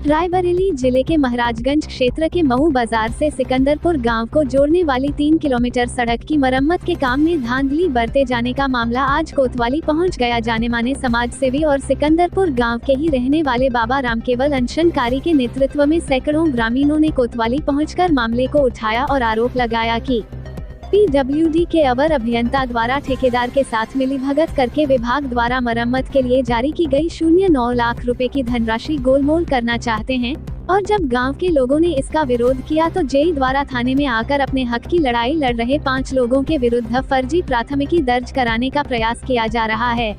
रायबरेली जिले के महाराजगंज क्षेत्र के मऊ बाजार से सिकंदरपुर गांव को जोड़ने वाली 3 किलोमीटर सड़क की मरम्मत के काम में धांधली बरते जाने का मामला आज कोतवाली पहुंच गया। जाने माने समाज सेवी और सिकंदरपुर गांव के ही रहने वाले बाबा राम केवल अनशनकारी के नेतृत्व में सैकड़ों ग्रामीणों ने कोतवाली पहुंचकर मामले को उठाया और आरोप लगाया कि PWD के अवर अभियंता द्वारा ठेकेदार के साथ मिलीभगत करके विभाग द्वारा मरम्मत के लिए जारी की गई 09 लाख रुपए की धनराशि गोलमोल करना चाहते हैं और जब गांव के लोगों ने इसका विरोध किया तो जेई द्वारा थाने में आकर अपने हक की लड़ाई लड़ रहे 5 लोगों के विरुद्ध फर्जी प्राथमिकी दर्ज कराने का प्रयास किया जा रहा है,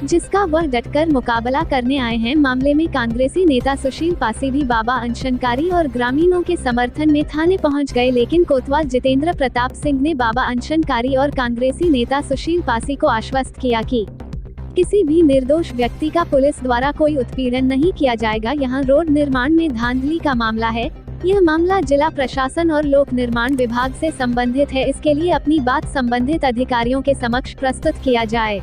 जिसका वह डटकर मुकाबला करने आए हैं। मामले में कांग्रेसी नेता सुशील पासी भी बाबा अनशनकारी और ग्रामीणों के समर्थन में थाने पहुंच गए, लेकिन कोतवाल जितेंद्र प्रताप सिंह ने बाबा अनशनकारी और कांग्रेसी नेता सुशील पासी को आश्वस्त किया कि किसी भी निर्दोष व्यक्ति का पुलिस द्वारा कोई उत्पीड़न नहीं किया जाएगा। यहाँ रोड निर्माण में धांधली का मामला है, यह मामला जिला प्रशासन और लोक निर्माण विभाग से संबंधित है, इसके लिए अपनी बात संबंधित अधिकारियों के समक्ष प्रस्तुत किया जाए।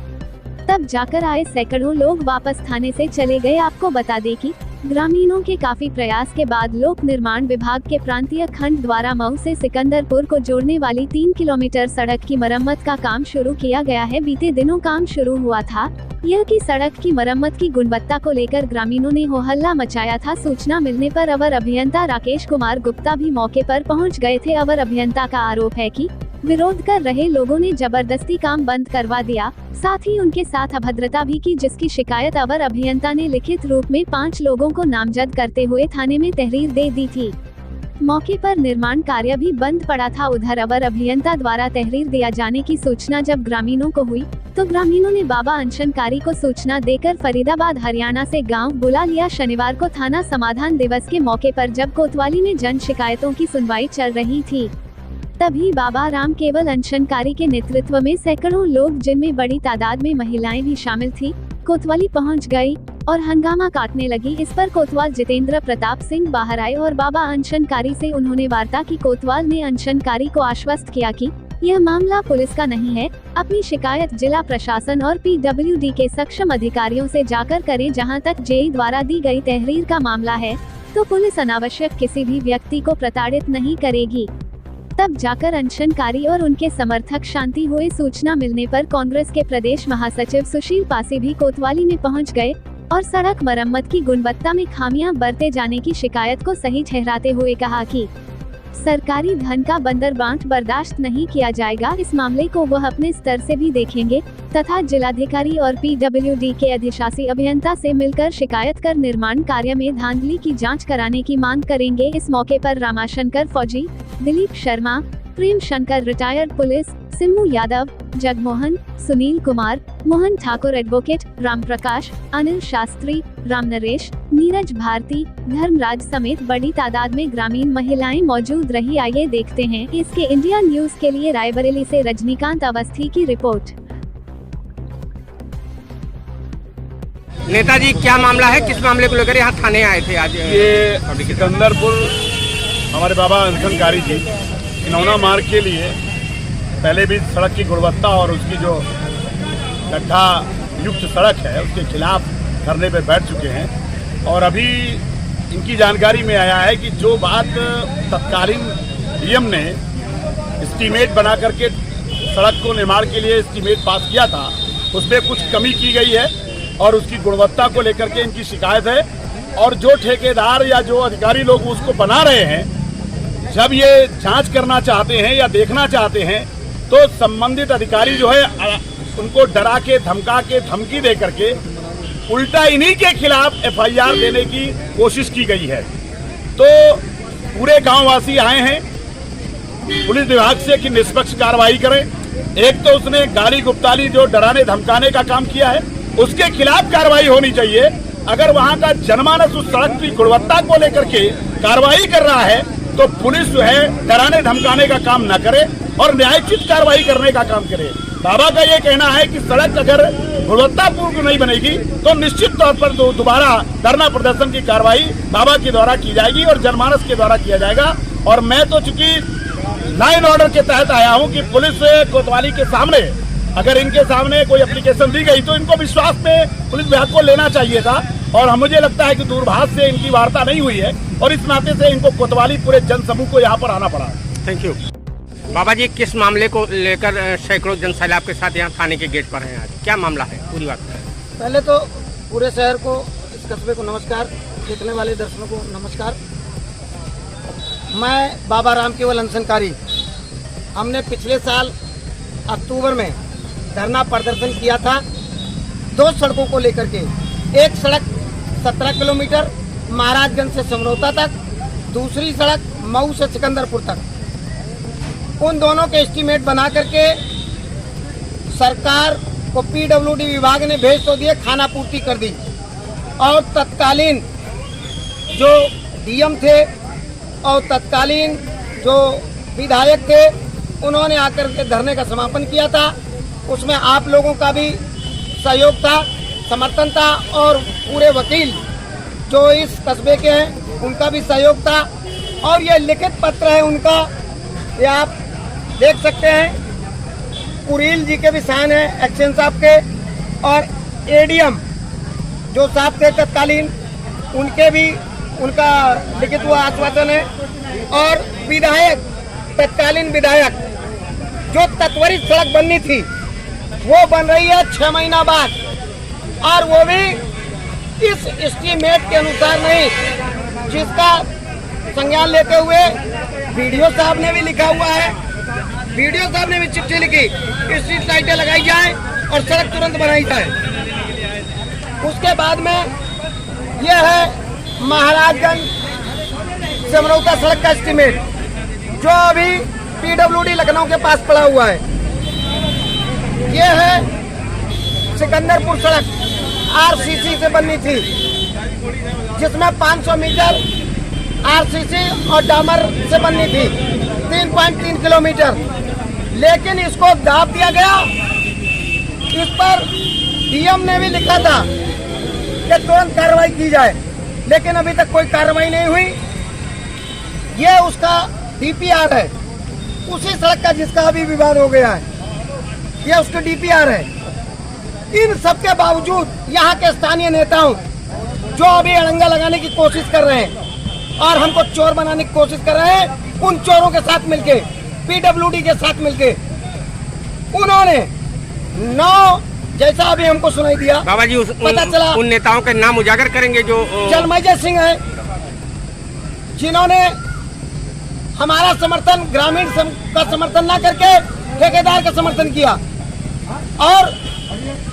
तब जाकर आए सैकड़ों लोग वापस थाने से चले गए। आपको बता दें कि ग्रामीणों के काफी प्रयास के बाद लोक निर्माण विभाग के प्रांतीय खंड द्वारा मऊ से सिकंदरपुर को जोड़ने वाली 3 किलोमीटर सड़क की मरम्मत का काम शुरू किया गया है। बीते दिनों काम शुरू हुआ था यह कि सड़क की मरम्मत की गुणवत्ता को लेकर ग्रामीणों ने हो हल्ला मचाया था। सूचना मिलने पर अवर अभियंता राकेश कुमार गुप्ता भी मौके पर पहुंच गए थे। अवर अभियंता का आरोप है कि विरोध कर रहे लोगों ने जबरदस्ती काम बंद करवा दिया, साथ ही उनके साथ अभद्रता भी की, जिसकी शिकायत अवर अभियंता ने लिखित रूप में 5 लोगों को नामजद करते हुए थाने में तहरीर दे दी थी। मौके पर निर्माण कार्य भी बंद पड़ा था। उधर अवर अभियंता द्वारा तहरीर दिया जाने की सूचना जब ग्रामीणों को हुई तो ग्रामीणों ने बाबा अनशनकारी को सूचना देकर फरीदाबाद हरियाणा से गांव बुला लिया। शनिवार को थाना समाधान दिवस के मौके पर जब कोतवाली में जन शिकायतों की सुनवाई चल रही थी, तभी बाबा राम केवल अनशनकारी के नेतृत्व में सैकड़ों लोग, जिनमें बड़ी तादाद में महिलाएं भी शामिल थी, कोतवाली पहुंच गई और हंगामा काटने लगी। इस पर कोतवाल जितेंद्र प्रताप सिंह बाहर आए और बाबा अनशनकारी से उन्होंने वार्ता की। कोतवाल ने अनशनकारी को आश्वस्त किया कि यह मामला पुलिस का नहीं है, अपनी शिकायत जिला प्रशासन और PWD के सक्षम अधिकारियों से जाकर करें। जहां तक जेई द्वारा दी गई तहरीर का मामला है तो पुलिस अनावश्यक किसी भी व्यक्ति को प्रताड़ित नहीं करेगी। तब जाकर अनशनकारी और उनके समर्थक शांति हुए। सूचना मिलने पर कांग्रेस के प्रदेश महासचिव सुशील पासी भी कोतवाली में पहुंच गए और सड़क मरम्मत की गुणवत्ता में खामियां बरते जाने की शिकायत को सही ठहराते हुए कहा कि सरकारी धन का बंदरबांट बर्दाश्त नहीं किया जाएगा। इस मामले को वह अपने स्तर से भी देखेंगे तथा जिलाधिकारी और PWD के अधिशासी अभियंता से मिलकर शिकायत कर निर्माण कार्य में धांधली की जांच कराने की मांग करेंगे। इस मौके पर Ramashankar Fauji, Dilip Sharma, Prem Shankar retired police, Simmu Yadav, Jagmohan, Sunil Kumar, Mohan Thakur advocate, Ram Prakash, Anil Shastri, Ram Naresh, Neeraj Bharti, Dharmraj समेत बड़ी तादाद में ग्रामीण महिलाएं मौजूद रही। आइए देखते हैं इसके इंडिया न्यूज के लिए रायबरेली से रजनीकांत अवस्थी की रिपोर्ट। नेताजी, क्या मामला है, किस मामले को लेकर यहाँ थाने आए थे आज? ये सिकंदरपुर हमारे बाबा अनशनकारी जी खिलौना मार्ग के लिए पहले भी सड़क की गुणवत्ता और उसकी जो गड्ढा युक्त सड़क है उसके खिलाफ धरने पे बैठ चुके हैं और अभी इनकी जानकारी में आया है कि जो बात तत्कालीन डीएम ने एस्टीमेट बना करके सड़क को निर्माण के लिए एस्टीमेट पास किया था उसमें कुछ कमी की गई है और उसकी गुणवत्ता को लेकर के इनकी शिकायत है। और जो ठेकेदार या जो अधिकारी लोग उसको बना रहे हैं, जब ये जांच करना चाहते हैं या देखना चाहते हैं तो संबंधित अधिकारी जो है उनको डरा के धमका के धमकी दे करके उल्टा इन्हीं के खिलाफ FIR देने की कोशिश की गई है। तो पूरे गांववासी आए हैं पुलिस विभाग से कि निष्पक्ष कार्रवाई करें। एक तो उसने गाली गुप्ताली जो डराने धमकाने का काम किया है उसके खिलाफ कार्रवाई होनी चाहिए। अगर वहां का जनमानस उस सड़क की गुणवत्ता को लेकर के कार्रवाई कर रहा है तो पुलिस जो है डराने धमकाने का काम न करे और न्यायोचित कार्रवाई करने का काम करे। बाबा का ये कहना है कि सड़क अगर गुणवत्तापूर्ण नहीं बनेगी तो निश्चित तौर पर दोबारा धरना प्रदर्शन की कार्रवाई बाबा के द्वारा की जाएगी और जनमानस के द्वारा किया जाएगा। और मैं तो चूंकि लाइन ऑर्डर के तहत आया हूं कि पुलिस कोतवाली के सामने अगर इनके सामने कोई एप्लीकेशन दी गई तो इनको विश्वास में पुलिस विभाग को लेना चाहिए था और मुझे लगता है कि दूरभाष से इनकी वार्ता नहीं हुई है और इस नाते से इनको कोतवाली पूरे जनसमूह को यहाँ पर आना पड़ा। Thank you. बाबा जी, किस मामले को लेकर सैकड़ों जनसैलाब के साथ यहाँ थाने के गेट पर हैं आज, क्या मामला है पूरी बात? पहले तो पूरे शहर को, इस कस्बे को नमस्कार, देखने वाले दर्शकों को नमस्कार। मैं बाबा राम केवल अनशनकारी, हमने पिछले साल अक्टूबर में धरना प्रदर्शन किया था 2 सड़कों को लेकर के। एक सड़क 17 किलोमीटर महाराजगंज से समरौता तक, दूसरी सड़क मऊ से सिकंदरपुर तक। उन दोनों के एस्टीमेट बना करके सरकार को पीडब्ल्यूडी विभाग ने भेज तो दिए, खाना पूर्ति कर दी। और तत्कालीन जो डीएम थे और तत्कालीन जो विधायक थे, उन्होंने आकर के धरने का समापन किया था। उसमें आप लोगों का भी सहयोग था, समर्थन था, और पूरे वकील जो इस कस्बे के हैं उनका भी सहयोग था। और ये लिखित पत्र है उनका, ये आप देख सकते हैं। कुरील जी के भी साइन है, एक्शन साहब के, और एडीएम जो साहब थे तत्कालीन, उनके भी उनका लिखित हुआ आश्वासन है। और विधायक, तत्कालीन विधायक, जो त्वरित सड़क बननी थी वो बन रही है 6 महीना बाद, और वो भी इस एस्टीमेट के अनुसार नहीं, जिसका संज्ञान लेते हुए वीडियो साहब ने भी लिखा हुआ है, वीडियो साहब ने भी चिट्ठी लिखी, स्ट्रीट लाइटें लगाई जाए और सड़क तुरंत बनाई जाए। उसके बाद में यह है महाराजगंज समरौता सड़क का एस्टीमेट, जो अभी पीडब्ल्यूडी लखनऊ के पास पड़ा हुआ है। यह है सिकंदरपुर सड़क, आरसीसी से बननी थी, जिसमें 500 मीटर आरसीसी और डामर से बननी थी, 3.3 किलोमीटर। लेकिन इसको दाब दिया गया। इस पर डीएम ने भी लिखा था कि तुरंत कार्रवाई की जाए, लेकिन अभी तक कोई कार्रवाई नहीं हुई। ये उसका डीपीआर है, उसी सड़क का जिसका अभी विवाद हो गया है, ये उसका डीपीआर है। इन सब के बावजूद यहाँ के स्थानीय नेताओं जो अभी अड़ंगा लगाने की कोशिश कर रहे हैं और हमको चोर बनाने की कोशिश कर रहे हैं, उन चोरों के साथ मिलके, पीडब्ल्यूडी के साथ मिलके, उन्होंने 9, जैसा अभी हमको सुनाई दिया बाबा जी, पता चला, उन नेताओं के नाम उजागर करेंगे जो जलमय सिंह है, जिन्होंने हमारा समर्थन, ग्रामीण का समर्थन ना करके ठेकेदार का समर्थन किया और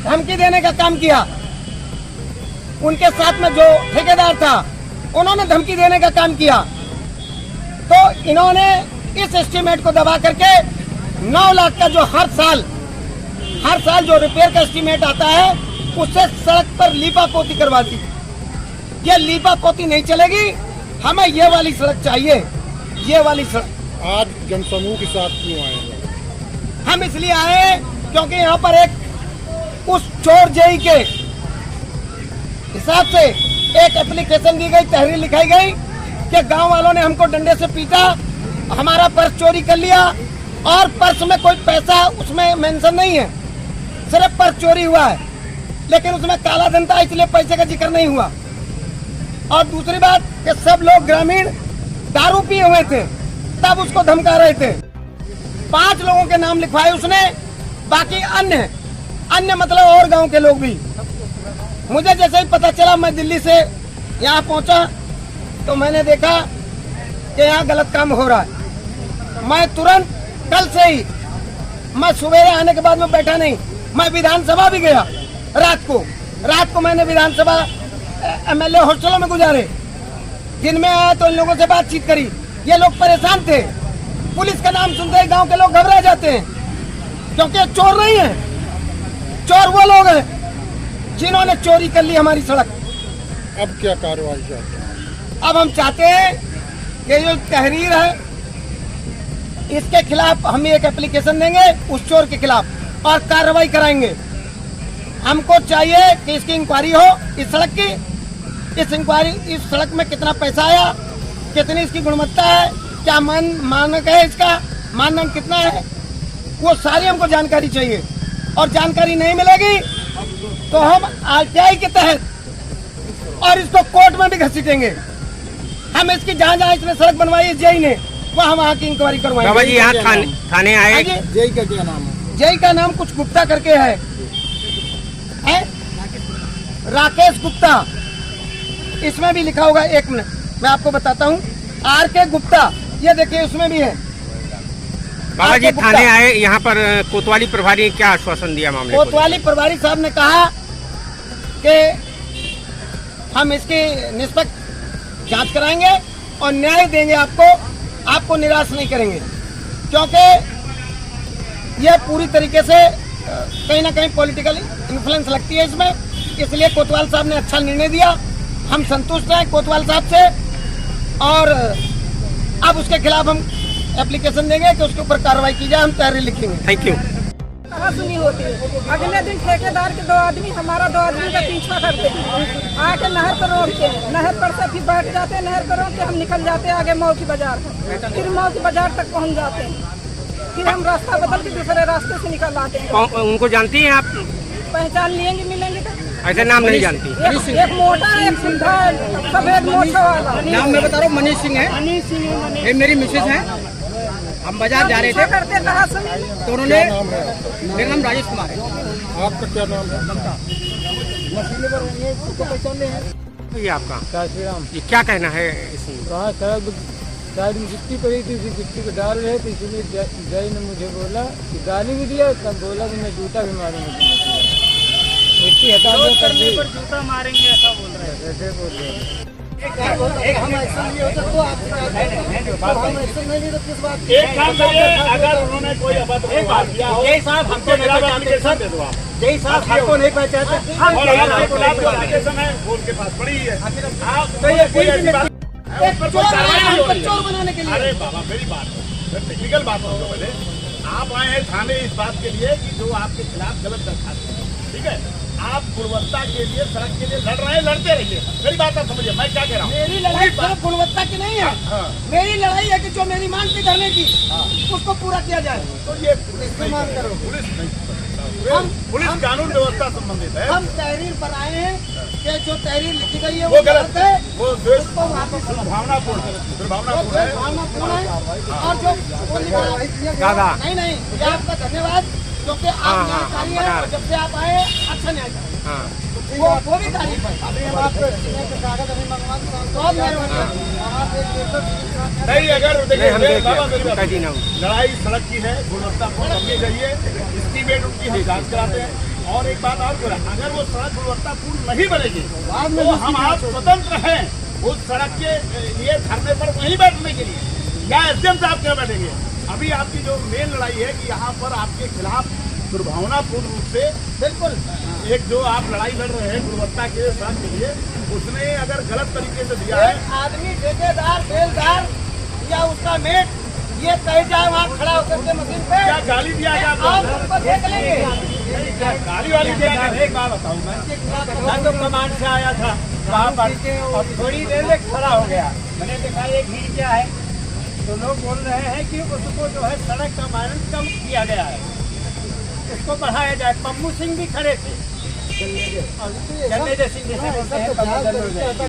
धमकी देने का काम किया। उनके साथ में जो ठेकेदार था, उन्होंने धमकी देने का काम किया। तो इन्होंने इस एस्टीमेट को दबा करके 9 लाख का जो हर साल जो रिपेयर का एस्टीमेट आता है, उससे सड़क पर लीपा पोती करवा दी। ये लीपा पोती नहीं चलेगी, हमें ये वाली सड़क चाहिए, ये वाली सड़क। आज जनसमूह के साथ क्यों आए? हम इसलिए आए क्योंकि यहाँ पर एक उस चोर जेई के हिसाब से एक एप्लीकेशन दी गई, तहरीर लिखाई गई कि गांव वालों ने हमको डंडे से पीटा, हमारा पर्स चोरी कर लिया, और पर्स में कोई पैसा उसमें मेंशन नहीं है, सिर्फ पर्स चोरी हुआ है, लेकिन उसमें काला धन था, इसलिए पैसे का जिक्र नहीं हुआ। और दूसरी बात कि सब लोग ग्रामीण दारू पिए हुए थे, तब उसको धमका रहे थे। 5 लोगों के नाम लिखवाए उसने, बाकी अन्य मतलब और गांव के लोग भी। मुझे जैसे ही पता चला, मैं दिल्ली से यहाँ पहुँचा तो मैंने देखा कि यहाँ गलत काम हो रहा है। मैं तुरंत कल से ही, मैं सुबह आने के बाद में बैठा नहीं, मैं विधानसभा भी गया। रात को मैंने विधानसभा एमएलए हॉस्टलों में गुजारे। दिन में आया तो इन लोगों से बातचीत करी। ये लोग परेशान थे, पुलिस का नाम सुनते ही गांव के लोग घबरा जाते हैं, क्योंकि चोर नहीं है, चोर वो लोग हैं जिन्होंने चोरी कर ली हमारी सड़क। अब क्या कार्रवाई चाहते हैं? अब हम चाहते हैं कि जो तहरीर है, इसके खिलाफ हम एक एप्लीकेशन देंगे उस चोर के खिलाफ और कार्रवाई कराएंगे। हमको चाहिए कि इसकी इंक्वायरी हो, इस सड़क की, इस सड़क में कितना पैसा आया, कितनी इसकी गुणवत्ता है, क्या मानक है, इसका मानदंड कितना है, वो सारी हमको जानकारी चाहिए। और जानकारी नहीं मिलेगी तो हम आरटीआई के तहत और इसको कोर्ट में भी घसीटेंगे। हम इसकी जहाँ जहाँ इसने सड़क बनवाई है जेई ने, वहाँ की इंक्वायरी करवाएंगे। बाबा जी यहाँ थाने आए, जेई का क्या नाम है? जेई का नाम कुछ गुप्ता करके है? राकेश गुप्ता, इसमें भी लिखा होगा। एक मिनट मैं आपको बताता हूँ, आर के गुप्ता, ये देखिए उसमें भी है। बाबा जी थाने आए, यहाँ पर कोतवाली प्रभारी ने क्या आश्वासन दिया मामले को? कोतवाली प्रभारी साहब ने कहा कि हम इसकी निष्पक्ष जांच कराएंगे और न्याय देंगे आपको निराश नहीं करेंगे, क्योंकि यह पूरी तरीके से कहीं ना कहीं पॉलिटिकल इन्फ्लुएंस लगती है इसमें। इसलिए कोतवाल साहब ने अच्छा निर्णय दिया, हम संतुष्ट हैं कोतवाल साहब से, और अब उसके खिलाफ हम एप्लीकेशन देंगे कि उसके ऊपर कार्रवाई की जाए, हम तहरीर लिखेंगे। Thank you. कहाँ सुनी होती है? अगले दिन ठेकेदार के 2 आदमी हमारा 2 आदमी का पीछा करते हैं, आके नहर पर रोकते हैं, नहर पर से फिर बैठ जाते हैं, नहर पर रोक के हम निकल जाते हैं आगे मऊ की बाजार तक, फिर मऊ की बाजार तक पहुँच जाते हैं, फिर हम रास्ता बदल के दूसरे रास्ते से निकल आते हैं। उनको जानती हैं आप? पहचान लेंगे, मिलेंगे तो। ऐसे नाम नहीं जानती? एक मोटा है, एक सीधा है, सफेद मोछा वाला। नाम मैं बता रहा हूँ, मनीष सिंह है, ये मेरी मिसेज है। हम बाजार जा रहे थे, करते कहाँ सुनी तो उन्होंने, मेरा नाम राजेश कुमार है। आपका क्या नाम है? ये आपका काशीराम। ये क्या कहना है इसमें? वहाँ सड़क साइड में गिट्टी पड़ी थी, उसी गिट्टी को डाल रहे थे, इसलिए जय ने मुझे बोला कि गाली भी दिया, तब बोला कि मैं जूता भी मारूंगा, मिट्टी हटा दो कर दी, जूता मारेंगे ऐसा बोल रहे हैं। ऐसे बोल रहे हैं। हम ऐसा नहीं होता तो आप हम ऐसा नहीं तो किस बात? एक काम करिए, अगर उन्होंने कोई एक बात किया हो, जय साहब हमको नहीं पहचानते, दे दो आप। जय साहब हमको नहीं पहचानते, हम और अगर आपको एप्लीकेशन है वो उनके पास पड़ी है, आप कोई ऐसी बात चोर बनाने के लिए। अरे बाबा मेरी बात है, टेक्निकल बात हो पहले। आप आए हैं थाने इस बात के लिए कि जो आपके खिलाफ गलत दरखास्त है, ठीक है? आप गुणवत्ता के लिए, सड़क के लिए लड़ रहे हैं, लड़ते रहिए। मेरी बात आप समझिए, मैं क्या कह रहा हूँ। मेरी लड़ाई सिर्फ गुणवत्ता की नहीं है, मेरी लड़ाई है कि जो मेरी मांग थी धरने की, उसको पूरा किया जाए। तो ये इस्तेमाल करो। पुलिस कानून व्यवस्था संबंधित है। हम तहरीर पर आए हैं कि जो तहरीर लिखी गई है वो गलत है, वो उसको वापस दुर्भावनापूर्ण है, दुर्भावनापूर्ण है। भावनापूर्ण है। और जो दादा। नहीं ये आपका धन्यवाद, क्योंकि आप न्यायकारी हैं और जब से आप आए अच्छा न्याय हाँ, वो भी तारीफ है। अभी हम आपको कागज अभी मंगवा नहीं, अगर देखिए बाबा मेरी बात, कह दी ना। लड़ाई सड़क की है, गुणवत्तापूर्ण होनी चाहिए, एस्टीमेट उनकी हम जांच कराते हैं। और एक बात और बोला, अगर वो सड़क गुणवत्तापूर्ण नहीं बनेगी तो हम आप स्वतंत्र हैं उस सड़क के लिए धरने पर वहीं बैठने के लिए, या एसडीएम साहब क्या बैठेंगे। अभी आपकी जो मेन लड़ाई है कि यहाँ पर आपके खिलाफ दुर्भावनापूर्ण रूप से बिल्कुल एक जो आप लड़ाई लड़ रहे हैं गुणवत्ता के साथ के लिए, उसने अगर गलत तरीके से दिया है। आदमी ठेकेदार बेलदार या उसका मेट ये कहीं जाए वहाँ खड़ा होकर के मशीन पे क्या गाली दिया गया आप उसको देख लेंगे। गाली वाली दिया गया? एक बात बताऊँ मैं तो कमांड से आया था वहाँ पर, और थोड़ी देर में खड़ा हो गया, मैंने देखा ये भीड़ क्या है, तो लोग बोल रहे हैं कि उसको जो है सड़क का मानन कम किया गया है, उसको बढ़ाया जाए। पम्मू सिंह भी खड़े थे, जन्मेजय सिंह जैसे बोलते हैं।